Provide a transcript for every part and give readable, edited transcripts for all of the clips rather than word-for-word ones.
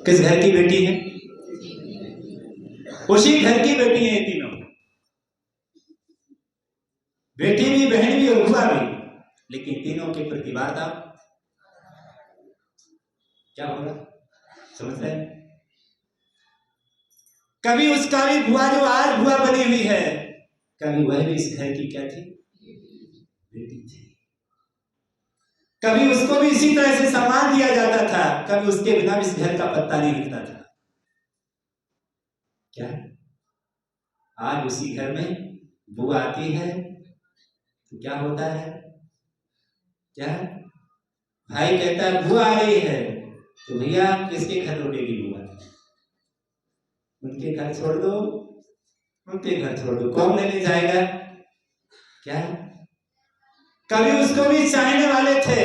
किस घर की बेटी है? उसी घर की बेटी है तीनों, बेटी भी, बहन भी और बुआ भी। लेकिन तीनों के प्रति वार्तालाप क्या होगा, समझ रहे हैं? कभी उसका भी बुआ जो आज बुआ बनी हुई है, कभी वह भी इस घर की क्या थी, बेटी थी। कभी उसको भी इसी तरह से सम्मान दिया जाता था, कभी उसके बिना भी इस घर का पत्ता नहीं हिलता था। क्या आज उसी घर में बुआ आती है तो क्या होता है? क्या भाई कहता है बुआ आ रही है, तो भैया किसके घर रुकेगी बुआ? उनके घर छोड़ दो, उनके घर छोड़ दो, कौन लेने जाएगा? क्या कभी उसको भी चाहने वाले थे,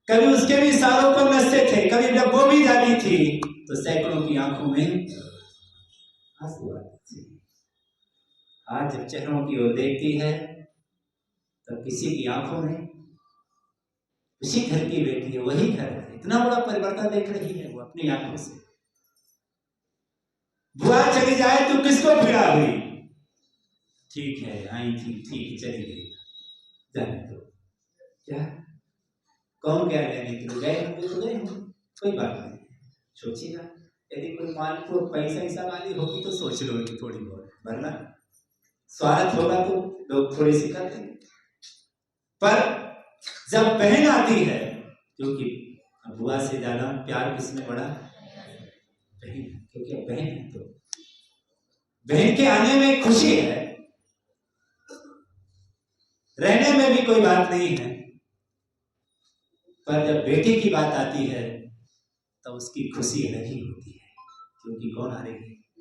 कभी उसके भी इशारों पर नचते थे, कभी जब वो भी जाती थी तो सैकड़ों की आंखों में आंसू आते थे। आज जब चेहरों की ओर देखती है तब किसी की आंखों में उसी घर की बेटी है, वही घर है, इतना बड़ा परिवर्तन देख रही है वो अपनी आंखों से। बुआ चली जाए तो किसको पीड़ा हुई? ठीक है आई थी, ठीक चली गई, जाने दो। क्या कौन क्या लेने के लिए गए होंगे तो गए होंगे, कोई बात नहीं, सोचिएगा। यदि कोई मान को पैसा ऐसा वाली होगी तो सोच लो थोड़ी बहुत, वरना स्वार्थ होगा तो लोग थोड़ी सी कर देंगे। पर जब बहन आती है, क्योंकि बुआ से ज्यादा प्यार किसमें बड़ा? बहन, क्योंकि बहन है तो बहन के आने में खुशी है, रहने में भी कोई बात नहीं है। पर जब बेटी की बात आती है तो उसकी खुशी अलग ही होती है, क्योंकि कौन आ रही है?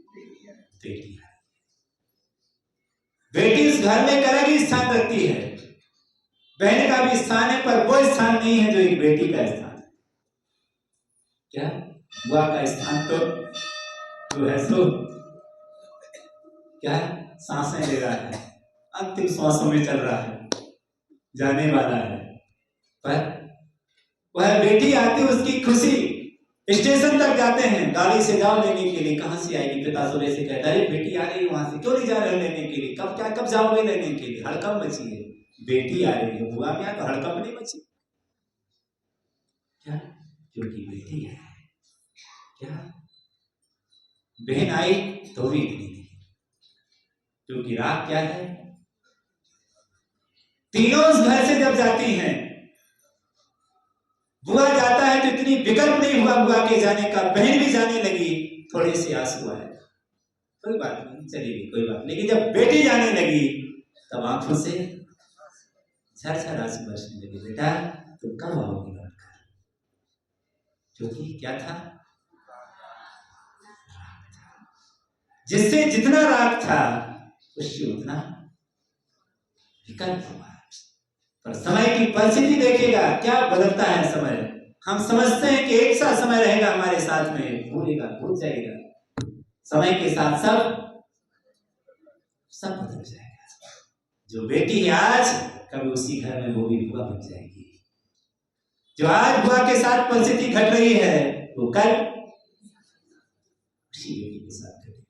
बेटी आ रही है। बेटी इस घर में एक अलग ही स्थान रखती है, बहन का भी स्थान है, पर वो स्थान नहीं है जो एक बेटी का स्थान है। क्या बुआ का स्थान तो जो है सो क्या सांसें ले रहा है, अंतिम श्वासों में चल रहा है, जाने वाला है। पर वह बेटी आती, उसकी खुशी, स्टेशन तक जाते हैं, गाड़ी से जाओ लेने के लिए, कहां से आएगी? पिता सुबह से कहता है बेटी आ रही है वहां से, क्यों नहीं जा रहे लेने के लिए? कब जाओगे लेने के लिए? हड़कंप मची है, बेटी आ रही है, बुआ में तो हड़कंप नहीं मची। क्या क्योंकि बेटी है। क्या बहन आई तो भी इतनी नहीं, क्योंकि रात क्या है, तीनों उस घर से जब जाती हैं, बुआ जाता है तो इतनी विकल्प नहीं हुआ बुआ के जाने का, बहन भी जाने लगी, थोड़े से आंसू आए, कोई बात नहीं चलेगी, कोई बात। लेकिन जब बेटी जाने लगी तब आंखों से झरझर आंसू बरसने लगे। बेटा तुम कब आओगी लौटकर? क्योंकि क्या था, जिससे जितना राग था उससे उतना विकल्प हुआ। पर समय की परिस्थिति देखेगा, क्या बदलता है समय। हम समझते हैं कि एक सा समय रहेगा हमारे साथ में, भूलेगा, भूल जाएगा। समय के साथ सब बदल जाएगा। जो बेटी है आज, कभी उसी घर में वो भी बुआ बन जाएगी। जो आज बुआ के साथ परिस्थिति घट रही है, वो कल उसी बेटी के साथ घटेगी।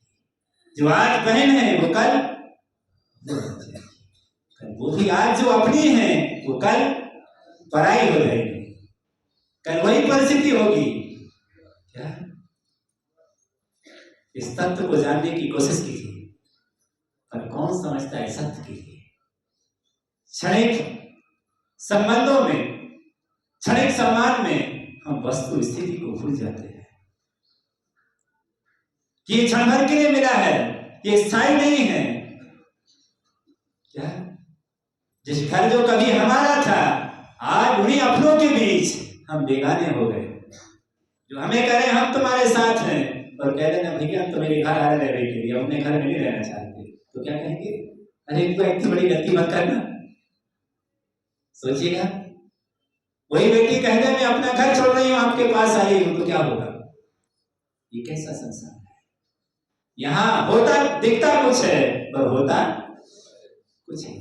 जो आज बहन है वो कल वो बन जाएगी। वो भी आज जो अपनी है वो कल पराई हो जाएगी, कल वही परिस्थिति होगी। क्या इस तत्व को जानने की कोशिश कीजिए, पर कौन समझता है सत्य के लिए? क्षणिक संबंधों में, क्षणिक सम्मान में हम वस्तु स्थिति को भूल जाते हैं कि ये क्षण भर के लिए मिला है, ये स्थायी नहीं है। क्या जिस घर जो कभी हमारा था, आज उन्हीं अपनों के बीच हम बेगाने हो गए। जो हमें कह रहे हैं हम तुम्हारे साथ हैं, और कह रहे हैं भैया हम तो मेरे घर आ रहे के लिए, अपने घर में नहीं रहना चाहते, तो क्या कहेंगे? अरे तू इतनी बड़ी गलती मत करना। सोचिएगा, वही बेटी कह दे मैं अपना घर छोड़ रही हूं, आपके पास आई हूं, तो क्या होगा? ये कैसा संसार है? यहाँ होता दिखता कुछ है पर होता कुछ है।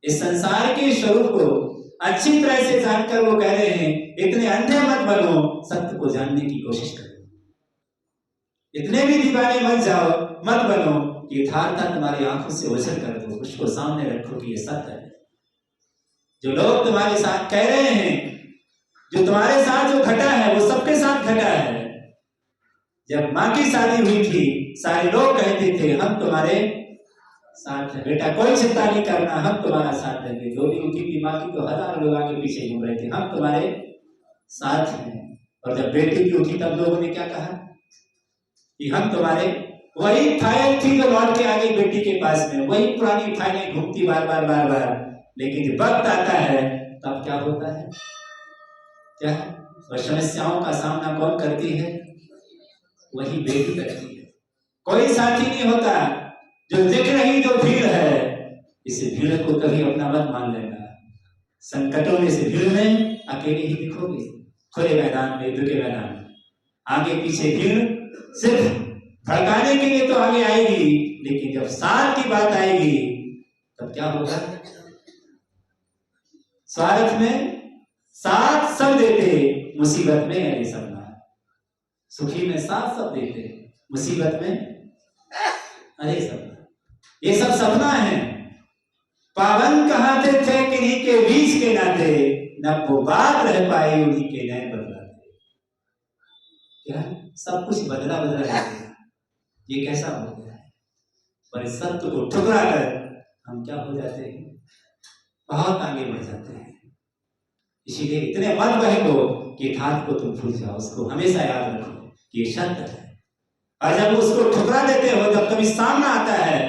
इस संसार के स्वरूप को अच्छी तरह से जानकर वो कह रहे हैं इतने अंधे मत बनो, सत्य को जानने की कोशिश करो। इतने भी दीवाने मत जाओ, मत बनो कि यथार्थता तुम्हारी आंखों से ओझल कर दो, उसको सामने रखो कि ये सत्य है। जो लोग तुम्हारे साथ कह रहे हैं, जो तुम्हारे साथ जो घटा है वो सबके साथ घटा है। जब माँ की शादी हुई थी, सारे लोग कहते थे हम तुम्हारे साथ है बेटा, कोई चिंता नहीं करना, हम तुम्हारा साथ देंगे। जो भी उठी थी माँ की तो हजार लोग आगे पीछे घूम रहे थे, हम तुम्हारे साथ हैं। और जब बेटी की उठी तब लोगों ने क्या कहा कि हम तुम्हारे, वही फाइल थी जो लौट के आ गई बेटी के पास में, वही पुरानी फाइलें घूमती बार बार बार बार। लेकिन जब वक्त आता है तब क्या होता है, क्या और समस्याओं का सामना कौन करती है, वही बेटी करती है। कोई साथी नहीं होता। जो दिख रही जो भीड़ है, इस भीड़ को कभी अपना मत मान लेना। संकटों में से भीड़ में अकेले ही दिखोगे, खुले मैदान में, युद्ध के मैदान में। आगे पीछे भीड़ सिर्फ भड़काने के लिए तो आगे आएगी, लेकिन जब साथ की बात आएगी तब क्या होगा। स्वार्थ में साथ सब देते, मुसीबत में अरे सब ना। सुखी में साथ सब देते, मुसीबत में अरे सब ना। ये सब सपना है। पावन कहाते थे किन्हीं के बीच के नाते, न वो बात रह पाई उन्हीं के नए बदलाते। क्या सब कुछ बदला बदला रहता, ये कैसा हो गया है। पर सत्य को ठुकरा कर हम क्या हो जाते हैं, बहुत आगे बढ़ जाते हैं। इसीलिए इतने मत बहको कि यथार्थ को तुम भूल जाओ, उसको हमेशा याद रखो कि ये सत्य है। और जब उसको ठुकरा देते हो, जब कभी सामना आता है